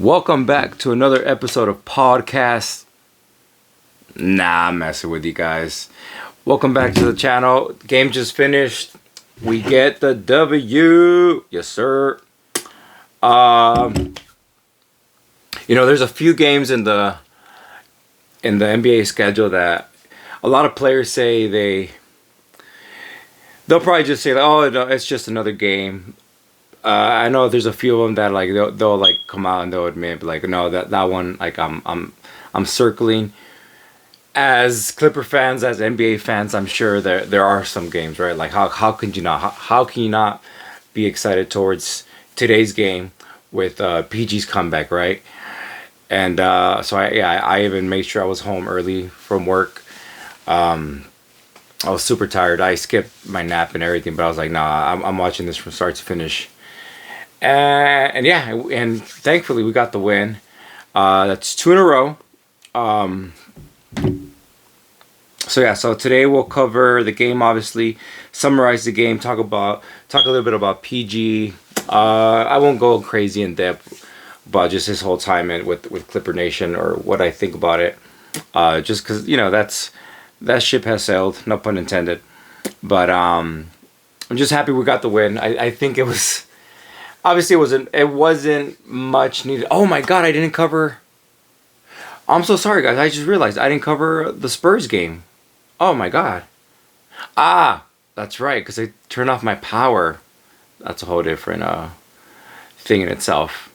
Welcome back to another episode of Podcast. Nah, I'm messing with you guys. Welcome back to the channel. Game just finished. We get the W. Yes, sir. There's a few games in the NBA schedule that a lot of players say they'll probably just say, like, "Oh, no, it's just another game." I know there's a few of them that like they'll like come out and they'll admit like, no, that one, like, I'm circling. As Clipper fans, as NBA fans, I'm sure there are some games, right? Like how can you not how can you not be excited towards today's game with PG's comeback, right? And so I even made sure I was home early from work. I was super tired. I skipped my nap and everything, but I was like, nah, I'm watching this from start to finish. And thankfully we got the win. That's 2 in a row. So today we'll cover the game, obviously, summarize the game, talk a little bit about PG. I won't go crazy in depth about just his whole time with Clipper Nation or what I think about it. Just because that ship has sailed, no pun intended. But I'm just happy we got the win. I think it was. Obviously, it wasn't much needed. Oh my God, I didn't cover. I'm so sorry, guys. I just realized I didn't cover the Spurs game. Oh my God. That's right, because I turned off my power. That's a whole different thing in itself.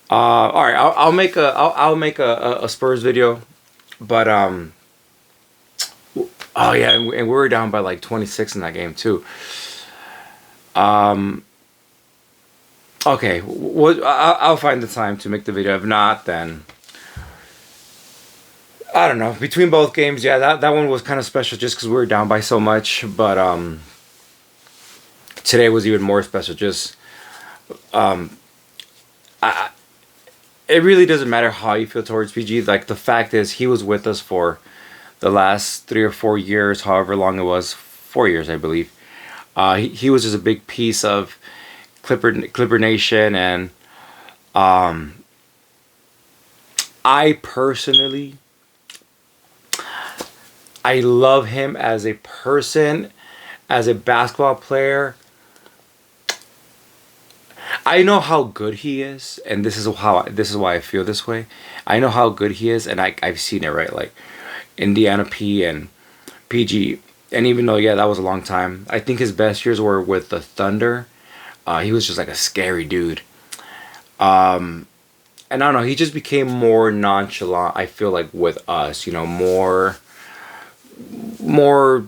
All right, I'll make a Spurs video, but oh yeah, and we were down by like 26 in that game too. Okay, I'll find the time to make the video. If not, then I don't know. Between both games, yeah, that one was kind of special just because we were down by so much. But today was even more special. Just it really doesn't matter how you feel towards PG. Like, the fact is, he was with us for the last 3 or 4 years, however long it was, 4 years, I believe. He was just a big piece of Clipper Nation, and I personally, I love him as a person, as a basketball player. I know how good he is, and this is why I feel this way. I know how good he is, and I've seen it, right? Like Indiana P and PG, and even though, yeah, that was a long time, I think his best years were with the Thunder. He was just like a scary dude. And I don't know, he just became more nonchalant, I feel like, with us, more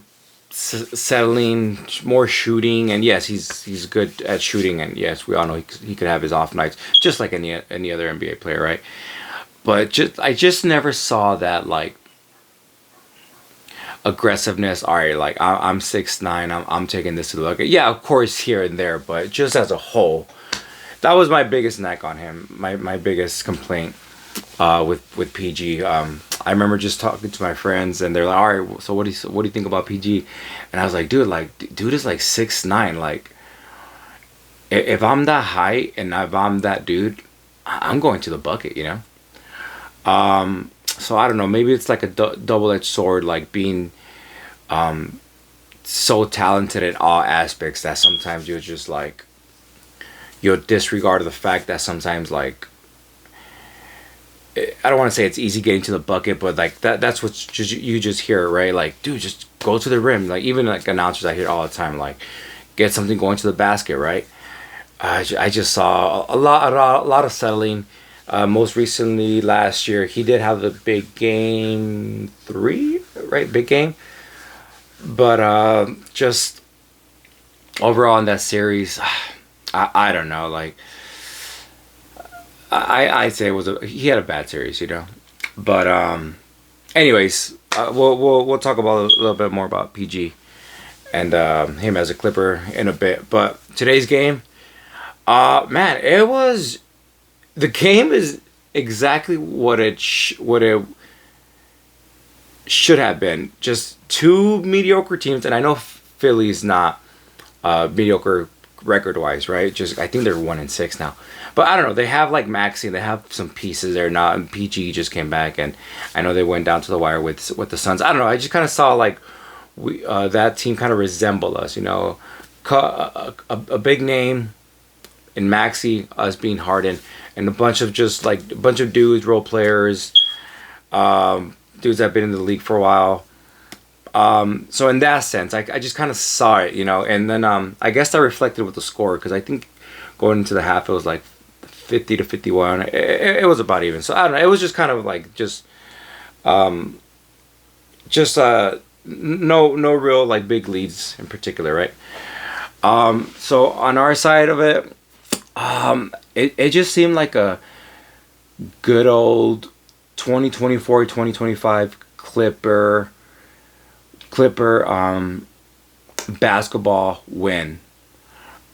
settling, more shooting. And yes, he's good at shooting, and yes, we all know he could have his off nights, just like any other NBA player, right? But I just never saw that, like, aggressiveness. All right, like, I'm 6'9", I'm taking this to the bucket. Yeah, of course, here and there, but just as a whole, that was my biggest knack on him. My biggest complaint with PG. I remember just talking to my friends, and they're like, "All right, so what do you think about PG?" And I was like, dude is like 6'9". Like, if I'm that height and if I'm that dude, I'm going to the bucket, So I don't know. Maybe it's like a double-edged sword, like being so talented in all aspects that sometimes you're just like, you'll disregard the fact that sometimes, like, I don't want to say it's easy getting to the bucket, but like that's what you just hear, right? Like, dude, just go to the rim. Like, even like announcers I hear all the time, like, get something going to the basket, right? I just saw a lot of settling. Most recently, last year, he did have the big game 3, right? Big game. But just overall in that series, I don't know. Like, I'd say he had a bad series, But anyways, we'll talk about a little bit more about PG and him as a Clipper in a bit. But today's game, man, the game is exactly what it should have been. Just two mediocre teams, and I know Philly's not mediocre record wise, right? Just I think they're 1-6 now. But I don't know. They have like Maxi. They have some pieces there now. And PG just came back, and I know they went down to the wire with the Suns. I don't know. I just kind of saw like we that team kind of resemble us. You know, a big name in Maxi, us being Harden, and a bunch of just like a bunch of dudes, role players, dudes that have been in the league for a while. So in that sense, I just kind of saw it, you know, and then I guess that reflected with the score because I think going into the half it was like 50-51. It was about even. So I don't know. It was just kind of like just no real like big leads in particular, right? So on our side of it, it just seemed like a good old 2024-2025 Clipper basketball win,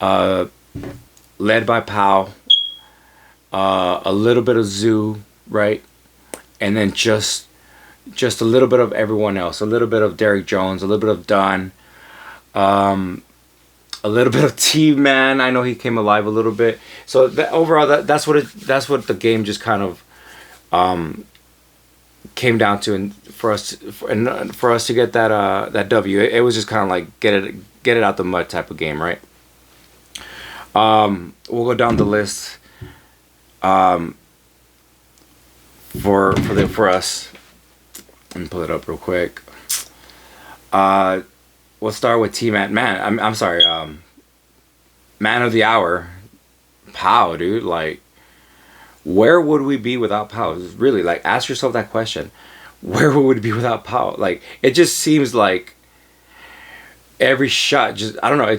led by Powell, a little bit of Zoo, right, and then just a little bit of everyone else, a little bit of Derrick Jones, a little bit of Dunn, a little bit of T-Man. I know he came alive a little bit. So overall, that's what the game just kind of came down to, and for us to get that W, it was just kind of like get it out the mud type of game, right? We'll go down the list for us. Let me pull it up real quick. We'll start with T-Man. Man, I'm sorry. Man of the hour, Powell, dude. Like, where would we be without Powell? Really, like, ask yourself that question. Where would we be without Powell? Like, it just seems like every shot just, I don't know,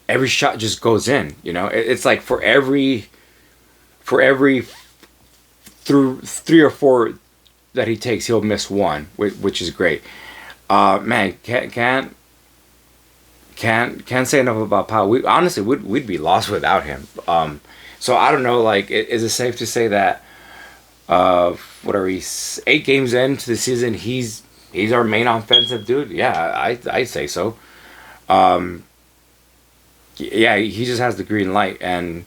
every shot just goes in, you know? It's like for every through 3 or 4 that he takes, he'll miss one, which is great. Man, can't say enough about Powell. We honestly we'd be lost without him. So I don't know. Like, is it safe to say that whatever he's 8 games into the season, he's our main offensive dude? Yeah, I'd say so. Yeah, he just has the green light, and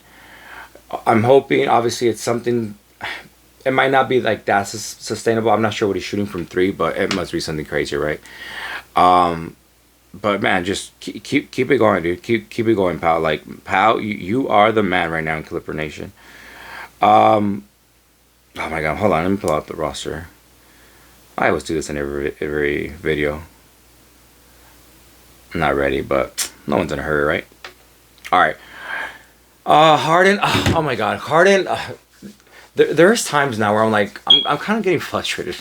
I'm hoping. Obviously, it's something. It might not be like that sustainable. I'm not sure what he's shooting from 3, but it must be something crazy, right? But man, just keep it going, dude. Keep it going, Powell. Like, Powell, you are the man right now in Clipper Nation. Oh my God, hold on, let me pull out the roster. I always do this in every video. I'm not ready, but no one's in a hurry, right? All right. Harden. Oh my God, Harden. There's times now where I'm like, I'm kind of getting frustrated.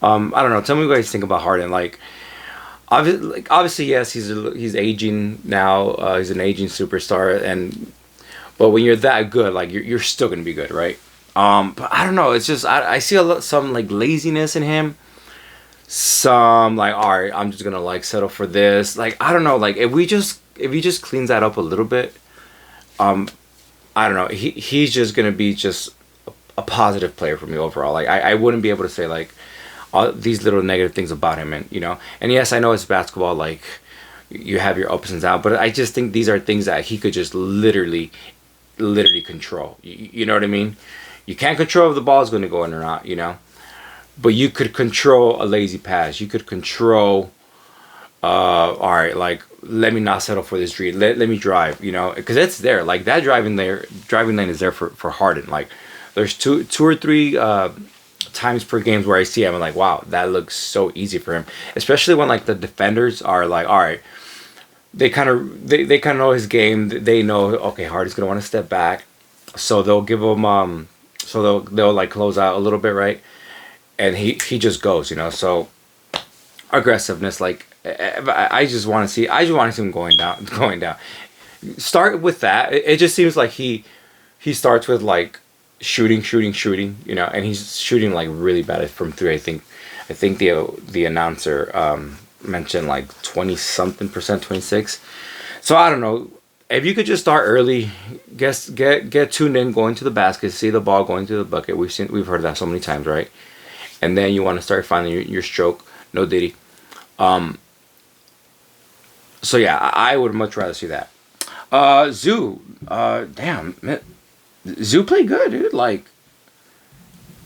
I don't know. Tell me what you guys think about Harden. Like, obviously, yes, he's aging now. He's an aging superstar, but when you're that good, like you're still gonna be good, right? But I don't know. It's just I see some like laziness in him. Some like, all right, I'm just gonna like settle for this. Like, I don't know. Like, if he just cleans that up a little bit, I don't know. He's just gonna be just a positive player for me overall. Like, I wouldn't be able to say like all these little negative things about him, and you know. And yes, I know it's basketball. Like, you have your ups and downs, but I just think these are things that he could just literally control. You know what I mean? You can't control if the ball is going to go in or not, you know. But you could control a lazy pass. You could control. All right, like, let me not settle for this dream. Let me drive, you know, because it's there. Like, that driving lane is there for Harden. Like, there's two or three times per games where I see him, I'm like, wow, that looks so easy for him. Especially when like the defenders are like, all right, they kind of know his game. They know, okay, Harden's gonna want to step back, so they'll give him so they'll like close out a little bit, right? And he just goes, you know. So aggressiveness, like, I just want to see him going down. Start with that. It just seems like he starts with like shooting, you know, and he's shooting like really bad from 3. I think the announcer mentioned like 20-something%, 26. So I don't know. If you could just start early, get tuned in, going to the basket, see the ball going to the bucket. We've heard that so many times, right? And then you want to start finding your stroke. No Diddy. So yeah, I would much rather see that. Zoo. Damn, Zoo played good, dude. Like,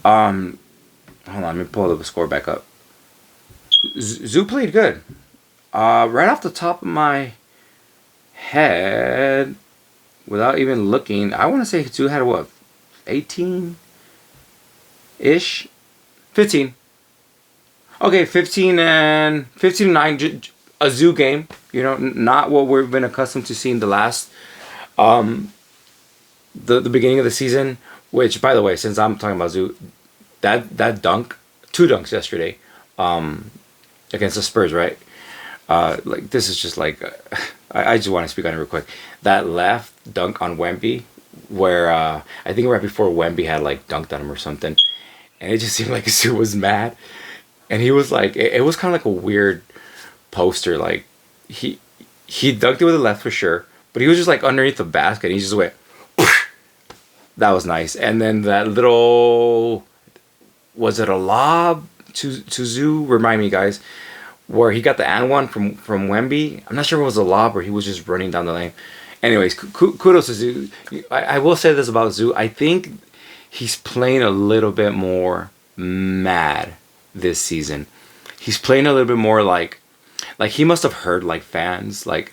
um, hold on, let me pull the score back up. Zoo played good. Right off the top of my head, without even looking, I want to say Zoo had what, 18 ish, 15. Okay, 15 and 9. A Zoo game. You know, not what we've been accustomed to seeing the last um the beginning of the season. Which, by the way, since I'm talking about Zoo, that dunk, two dunks yesterday, um, against the Spurs, right? Like this is just like, I just want to speak on it real quick. That left dunk on Wemby, where I think right before Wemby had like dunked on him or something, and it just seemed like Sue was mad, and he was like, it was kind of like a weird poster, like he he dunked it with the left for sure, but he was just like underneath the basket, and he just went. That was nice, and then that little, was it a lob to Zoo? Remind me, guys, where he got the and one from Wemby. I'm not sure if it was a lob or he was just running down the lane. Anyways, kudos to Zoo. I will say this about Zoo. I think he's playing a little bit more mad this season. He's playing a little bit more like he must have heard like fans like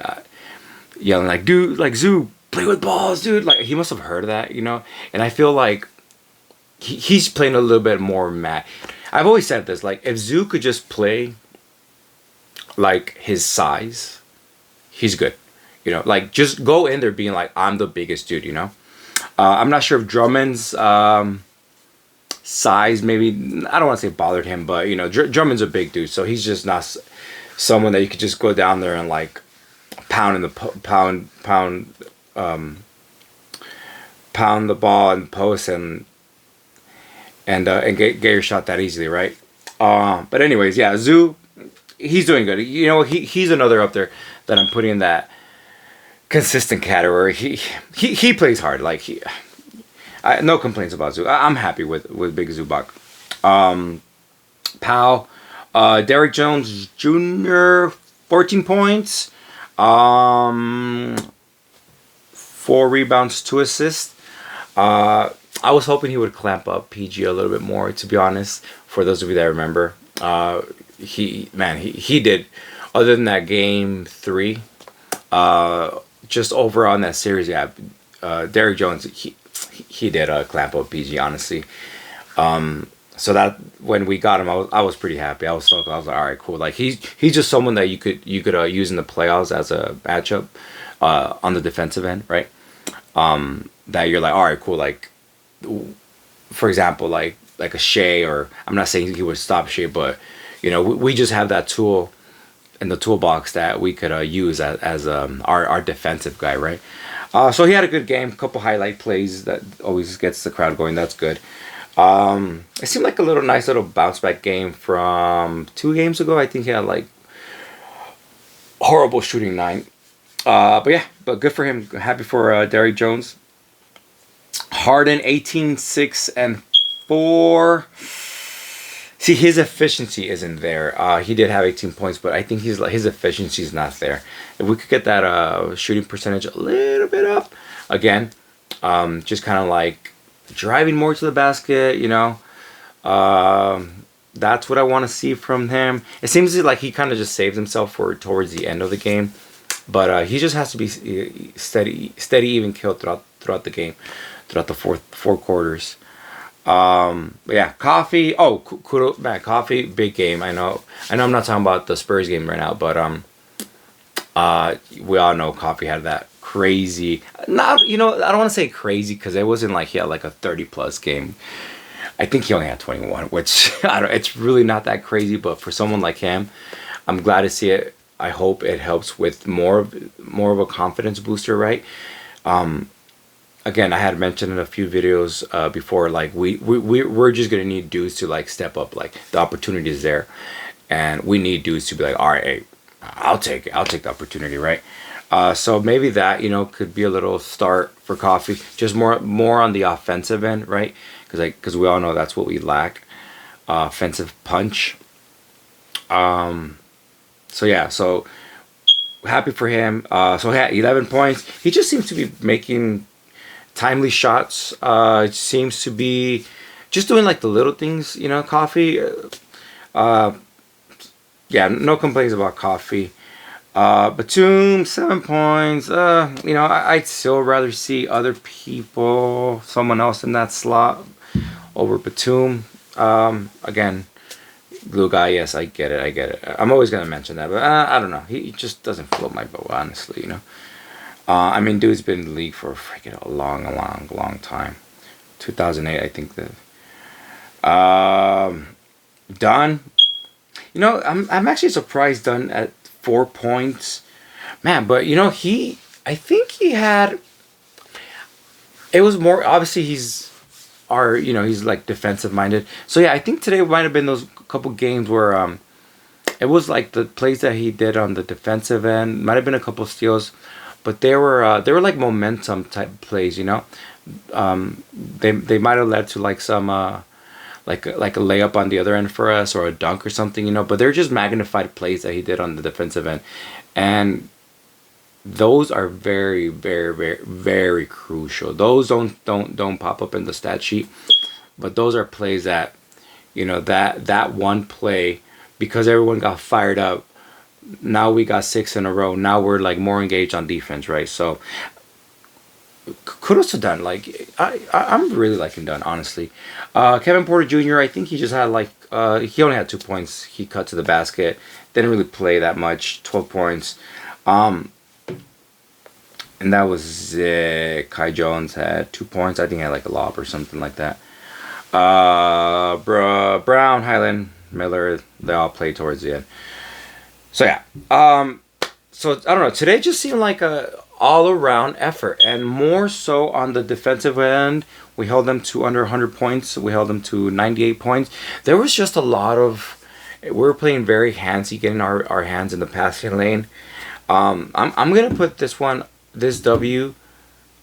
yelling like, dude, like Zoo, play with balls, dude. Like he must have heard that, you know. And I feel like he's playing a little bit more mad. I've always said this, like if Zoo could just play like his size, he's good. You know, like just go in there being like, I'm the biggest dude, you know. I'm not sure if Drummond's size maybe, I don't want to say bothered him, but you know, Drummond's a big dude, so he's just not someone that you could just go down there and like pound in the pound the ball and post and get your shot that easily, right? But anyways, yeah, Zoo, he's doing good. You know, he's another up there that I'm putting in that consistent category. He plays hard. Like no complaints about Zoo. I'm happy with Big Zubac. Powell, Derrick Jones Jr. 14 points, 4 rebounds, 2 assists. I was hoping he would clamp up PG a little bit more, to be honest. For those of you that remember, he did. Other than that game 3, just overall in that series, yeah, Derrick Jones, he did clamp up PG, honestly. So that when we got him, I was pretty happy. I was like, all right, cool. Like he's just someone that you could use in the playoffs as a matchup on the defensive end, right? That you're like, all right, cool. Like, for example, like a Shea, or I'm not saying he would stop Shea, but you know, we just have that tool in the toolbox that we could use as our defensive guy, right? So he had a good game, a couple highlight plays that always gets the crowd going. That's good. It seemed like a nice little bounce back game from 2 games ago. I think he had like horrible shooting night. But yeah, but good for him. Happy for Derrick Jones. Harden 18, 6, and 4. See, his efficiency isn't there. He did have 18 points, but I think his efficiency is not there. If we could get that shooting percentage a little bit up, again, just kind of like driving more to the basket, you know, that's what I want to see from him. It seems like he kind of just saved himself for towards the end of the game, but he just has to be steady, even kill throughout the game, throughout the four quarters. But yeah, Coffee. Oh, kudos, man, Coffee, big game. I know. I'm not talking about the Spurs game right now, but we all know Coffee had that crazy. Not, you know, I don't want to say crazy because it wasn't like he had like a 30+ game. I think he only had 21, which I don't. It's really not that crazy, but for someone like him, I'm glad to see it. I hope it helps with more of a confidence booster, right? Again, I had mentioned in a few videos before, like we're just gonna need dudes to like step up. Like the opportunity is there, and we need dudes to be like, all right, hey, I'll take it. I'll take the opportunity, right? So maybe that, you know, could be a little start for Coffee, just more on the offensive end, right? Because we all know that's what we lack, offensive punch. So yeah, so happy for him. So he had 11 points. He just seems to be making timely shots. It seems to be just doing like the little things, Coffee. Uh, yeah, no complaints about Coffee. Batum, 7 points. I'd still rather see other people, someone else in that slot over Batum. Again, glue guy, yes, I get it, I'm always gonna mention that, but I don't know. He just doesn't float my boat, honestly. Dude's been in the league for freaking a long time. 2008, I think that. Dunn. I'm actually surprised Dunn at 4 points, man. But I think he had. It was more obviously he's like defensive minded. So yeah, I think today might have been those couple games where it was like the plays that he did on the defensive end. Might have been a couple steals, but they were like momentum type plays. They might have led to like some like a layup on the other end for us or a dunk or something. But they're just magnified plays that he did on the defensive end, and those are very, very, very, very crucial. Those don't pop up in the stat sheet, but those are plays that that one play, because everyone got fired up. Now we got six in a row. Now we're like more engaged on defense, right? So kudos to Dunn. Like I'm really liking Dunn, honestly. Kevin Porter Jr. I think he just had like he only had 2 points. He cut to the basket. Didn't really play that much. 12 points. And that was it. Kai Jones had 2 points. I think he had like a lob or something like that. Brown, Highland, Miller, they all played towards the end. So yeah. So I don't know. Today just seemed like a all around effort, and more so on the defensive end. We held them to under 100 points. We held them to 98 points. There was just a lot of. We were playing very handsy, getting our hands in the passing lane. I'm gonna put this W.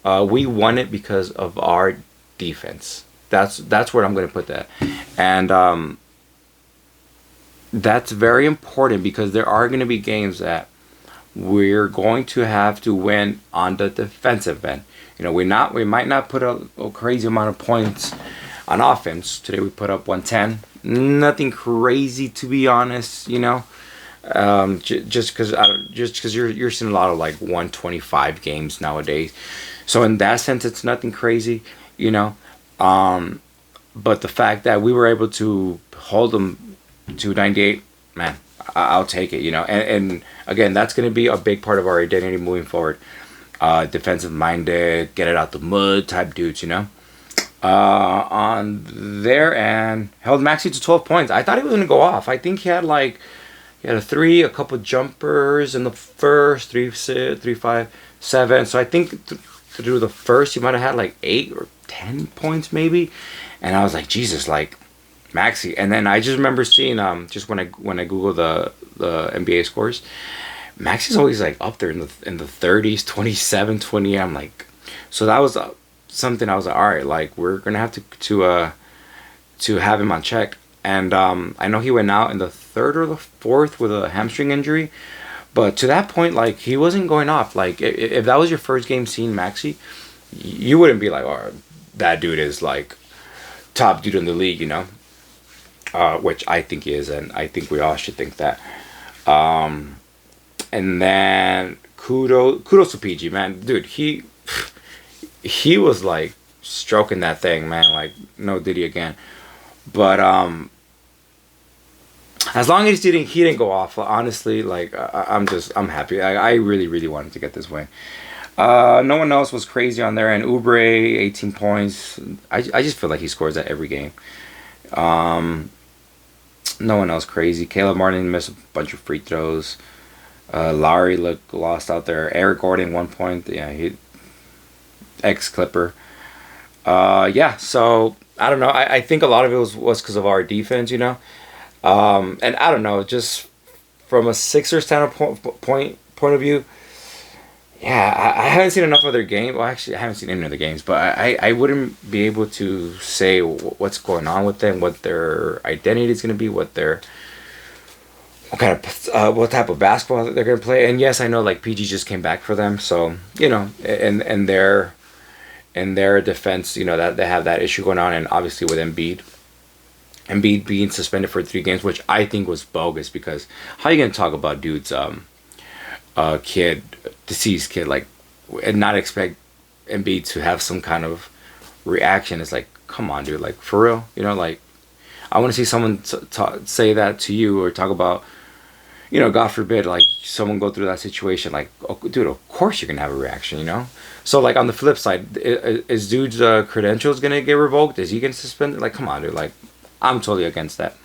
We won it because of our defense. That's where I'm gonna put that, and that's very important because there are gonna be games that we're going to have to win on the defensive end. We might not put a crazy amount of points on offense. Today we put up 110. Nothing crazy, to be honest. Just because you're seeing a lot of like 125 games nowadays. So in that sense, it's nothing crazy. But the fact that we were able to hold them to 98, man, I'll take it. And again, that's going to be a big part of our identity moving forward. Defensive minded, get it out the mud type dudes. On their end, held Maxey to 12 points. I thought he was going to go off. I think he had a three, a couple jumpers in the first, 3, 6, 3, 5, 7. So I think through the first, he might have had like 8 or 10 points maybe. And I was like, Jesus, like Maxey. And then I just remember seeing just when I Google the NBA scores, Maxey's always like up there in the 30s, 27, 20. I'm like, so that was something I was like, all right, like we're gonna have to have him on check. And I know he went out in the third or the fourth with a hamstring injury, but to that point, like he wasn't going off. Like if that was your first game seeing Maxey, you wouldn't be like, oh, that dude is like top dude in the league, which I think he is, and I think we all should think that. And then kudos to PG, man, dude. He was like stroking that thing, man. Like no Diddy again. But as long as he didn't go off, honestly, like I'm happy. I really, really wanted to get this win. No one else was crazy on there. And Oubre, 18 points. I just feel like he scores at every game. No one else crazy. Caleb Martin missed a bunch of free throws. Lowry looked lost out there. Eric Gordon, 1 point. Yeah, he ex-Clipper. Yeah, so I don't know. I think a lot of it was because of our defense, And I don't know, just from a Sixers point of view, yeah, I haven't seen enough of their game. Well, actually, I haven't seen any of the games, but I wouldn't be able to say what's going on with them, what their identity is going to be, what what type of basketball that they're gonna play. And yes, I know like PG just came back for them, so you know, and their in their defense, you know that they have that issue going on, and obviously with Embiid being suspended for 3 games, which I think was bogus because how are you gonna talk about dude's kid, deceased kid, like and not expect Embiid to have some kind of reaction? It's like, come on, dude, like for real, you know, like I want to see someone say that to you or talk about, you know, God forbid, like someone go through that situation, like, oh, dude, of course you're gonna have a reaction, you know. So like on the flip side, is dude's credentials gonna get revoked? Is he getting suspended? Like, come on, dude, like I'm totally against that.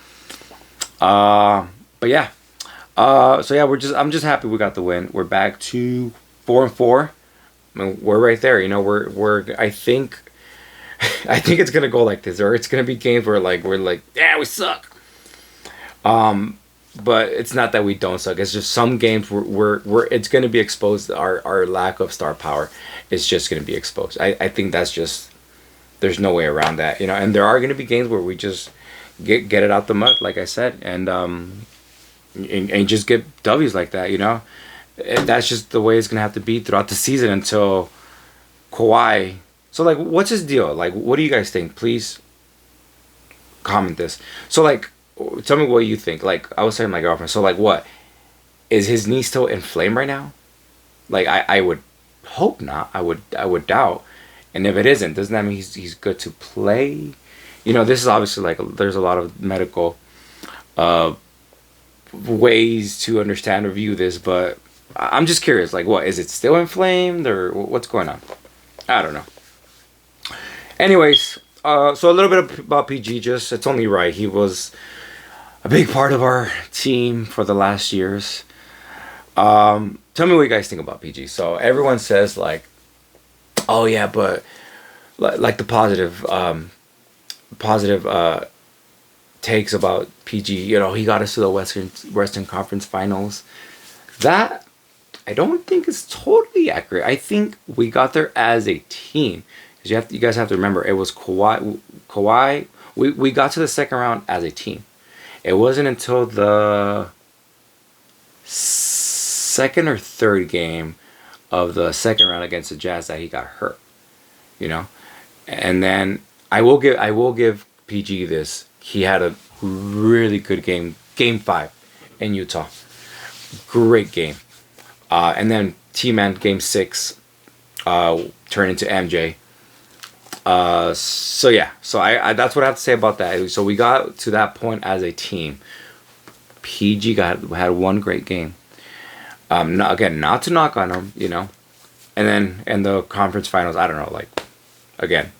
But yeah, so yeah, I'm just happy we got the win. We're back to 4-4. I mean, we're right there, you know. I think I think it's gonna go like this, or it's gonna be games where like we're like, yeah, we suck. But it's not that we don't suck. It's just some games we're it's gonna be exposed. Our lack of star power is just gonna be exposed. I think that's just there's no way around that, you know. And there are gonna be games where we just get it out the mud, like I said, and just get W's like that, you know. And that's just the way it's gonna have to be throughout the season until Kawhi. So like, what's his deal? Like, what do you guys think? Please comment this. So like, tell me what you think. Like, I was saying to my girlfriend. So like, what is his knee still inflamed right now? Like, I would hope not. I would doubt. And if it isn't, doesn't that mean he's good to play? You know, this is obviously like there's a lot of medical uh, ways to understand or view this, but I'm just curious. Like, what is it still inflamed or what's going on? I don't know. Anyways, so a little bit about PG. Just it's only right. He was a big part of our team for the last years. Tell me what you guys think about PG. So everyone says like, oh yeah, but like the positive takes about PG. You know, he got us to the Western Conference Finals. That I don't think is totally accurate. I think we got there as a team. Because you guys have to remember, it was Kawhi. Kawhi. We got to the second round as a team. It wasn't until the second or third game of the second round against the Jazz that he got hurt. You know, and then I will give PG this. He had a really good game 5 in Utah. Great game. And then T-Man game 6 turned into MJ. So yeah, so I that's what I have to say about that. So we got to that point as a team. PG had one great game. Not to knock on him, you know, and then in the conference finals, I don't know, like again,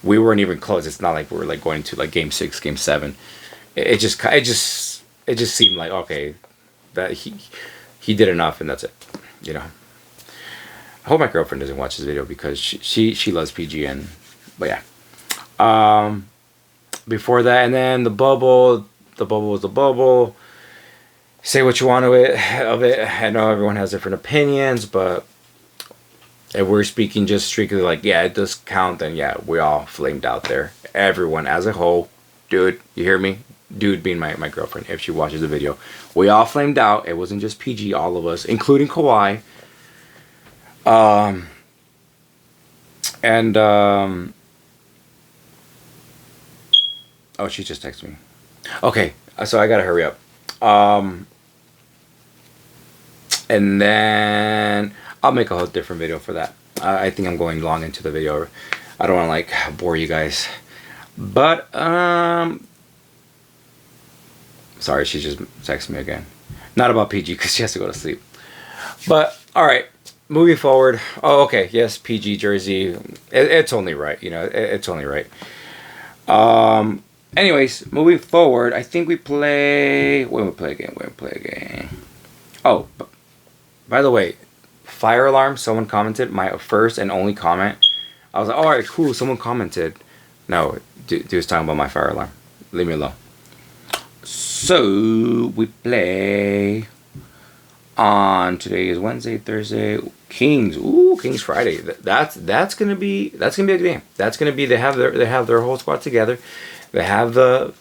we weren't even close. It's not like we were like going to like game 6, game 7. It just seemed like okay, that he did enough and that's it, you know. I hope my girlfriend doesn't watch this video because she loves PG but yeah. Before that, and then the bubble was the bubble. Say what you want of it. I know everyone has different opinions, but if we're speaking just strictly like, yeah, it does count, then yeah, we all flamed out there. Everyone as a whole. Dude, you hear me? Dude being my girlfriend, if she watches the video. We all flamed out. It wasn't just PG, all of us, including Kawhi. Oh, she just texted me. Okay, so I gotta hurry up. And then I'll make a whole different video for that. I think I'm going long into the video. I don't want to like bore you guys. But sorry, she just texted me again. Not about PG because she has to go to sleep. But all right, moving forward. Oh, okay. Yes, PG jersey. It's only right. You know, it's only right. Anyways, moving forward, I think we play. When we play a game. Oh, by the way, fire alarm. Someone commented my first and only comment. I was like, all right, cool. Someone commented. No, dude was talking about my fire alarm. Leave me alone. So we play on today is Wednesday, Thursday. Kings. Ooh, Kings Friday. That's gonna be a good game. That's gonna be they have their whole squad together. They have the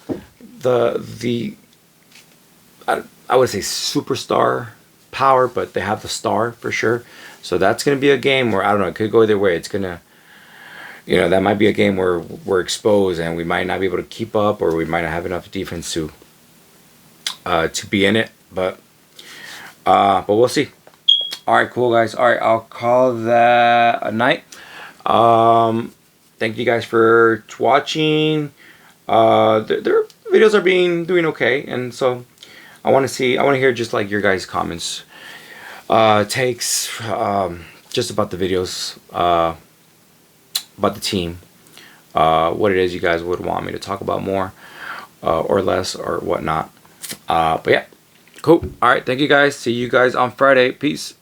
I would say superstar power, but they have the star for sure. So that's going to be a game where, I don't know, it could go either way. It's going to, that might be a game where we're exposed and we might not be able to keep up, or we might not have enough defense to be in it. But we'll see. All right, cool guys. All right, I'll call that a night. Thank you guys for watching. Their videos are doing okay, and so I want to hear just like your guys' comments, takes, just about the videos, about the team, what it is you guys would want me to talk about more, or less, or whatnot. But yeah, cool. All right, thank you guys. See you guys on Friday. Peace.